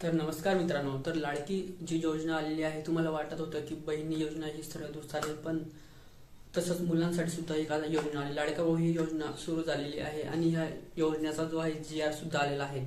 तर नमस्कार मित्रांनो, तर लाडकी जी योजना आलेली आहे, तुम्हाला वाटत होतं की बहिणी योजना ही सरळ दूर चालेल, पण तसंच मुलांसाठी सुद्धा एक आता योजना आली, लाडका भाऊ ही योजना सुरू झालेली आहे आणि ह्या योजनेचा जो आहे GR सुद्धा आलेला आहे।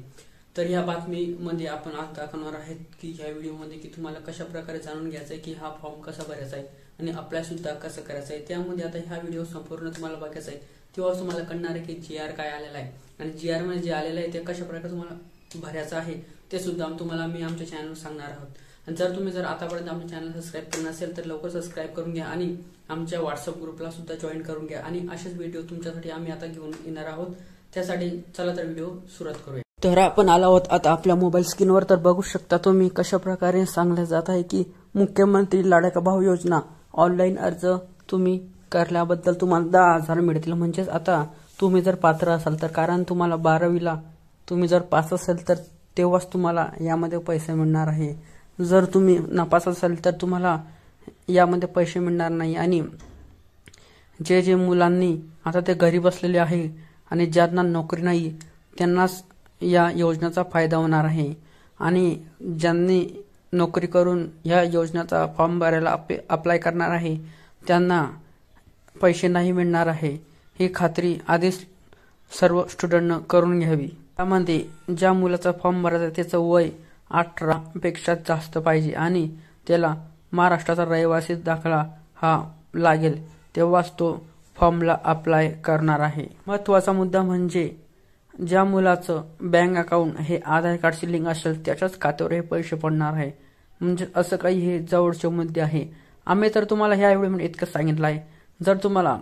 तर ह्या बातमीमध्ये आपण आज दाखवणार आहेत की ह्या व्हिडिओमध्ये की तुम्हाला कशा प्रकारे जाणून घ्यायचं आहे की हा फॉर्म कसा भरायचा आहे आणि अप्लाय सुद्धा कसं करायचं आहे। त्यामध्ये आता ह्या व्हिडिओ संपूर्ण तुम्हाला बघायचा आहे, तेव्हा तुम्हाला कळणार आहे की GR काय आलेला आहे आणि GR मध्ये जे आलेलं आहे ते कशा प्रकारे तुम्हाला भरायचं आहे ते सुद्धा तुम्हाला मी आमच्या चॅनलवर सांगणार आहोत। आणि जर आतापर्यंत आमच्या चॅनल सबस्क्राईब केलं नसेल तर लवकर सबस्क्राईब करून घ्या आणि आमच्या व्हॉट्सअप ग्रुपला सुद्धा जॉईन करून घ्या आणि असेच व्हिडिओ तुमच्यासाठी आम्ही आता घेऊन येणार आहोत। त्यासाठी चला तर व्हिडिओ सुरुवात करूया। तर आपण आलो आहोत आता आपल्या मोबाईल स्क्रीनवर। तर बघू शकता तुम्ही कशा प्रकारे सांगले जात आहे की मुख्यमंत्री लाडका भाऊ योजना ऑनलाईन अर्ज तुम्ही करल्याबद्दल तुम्हाला 10,000 मिळतील। म्हणजेच आता तुम्ही जर पात्र असाल तर, कारण तुम्हाला 12वीला तुम्ही जर पास असेल तर तेव्हाच तुम्हाला यामध्ये पैसे मिळणार आहे। जर तुम्ही नापास असाल तर तुम्हाला यामध्ये पैसे मिळणार नाही। आणि जे मुलांनी आता ते घरी बसलेले आहे आणि ज्यांना नोकरी नाही त्यांनाच या योजनेचा फायदा होणार आहे। आणि ज्यांनी नोकरी करून या योजनेचा फॉर्म भरायला अप्लाय करणार आहे त्यांना पैसे नाही मिळणार आहे, ही खात्री आधीच सर्व स्टुडंटनं करून घ्यावी। त्यामध्ये ज्या मुलाचा फॉर्म भरायचा त्याचं वय 18 पेक्षा जास्त पाहिजे आणि त्याला महाराष्ट्राचा रहिवासी दाखला हा लागेल, तेव्हाच तो फॉर्मला अप्लाय करणार आहे। महत्त्वाचा मुद्दा म्हणजे ज्या मुलाचं बँक अकाउंट हे आधार कार्डशी लिंक असेल त्याच्याच खात्यावर हे पैसे पडणार आहे। म्हणजे असं काही हे जवळचे मुद्दे आहे। आम्ही तर तुम्हाला ह्या व्हिडिओमध्ये इतकं सांगितलं आहे। जर तुम्हाला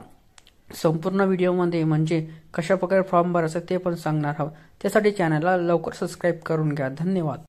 संपूर्ण व्हिडिओमध्ये म्हणजे कशा प्रकारे फॉर्म भरायचा ते पण सांगणार आहोत, त्यासाठी चॅनलला लवकर सबस्क्राईब करून घ्या। धन्यवाद।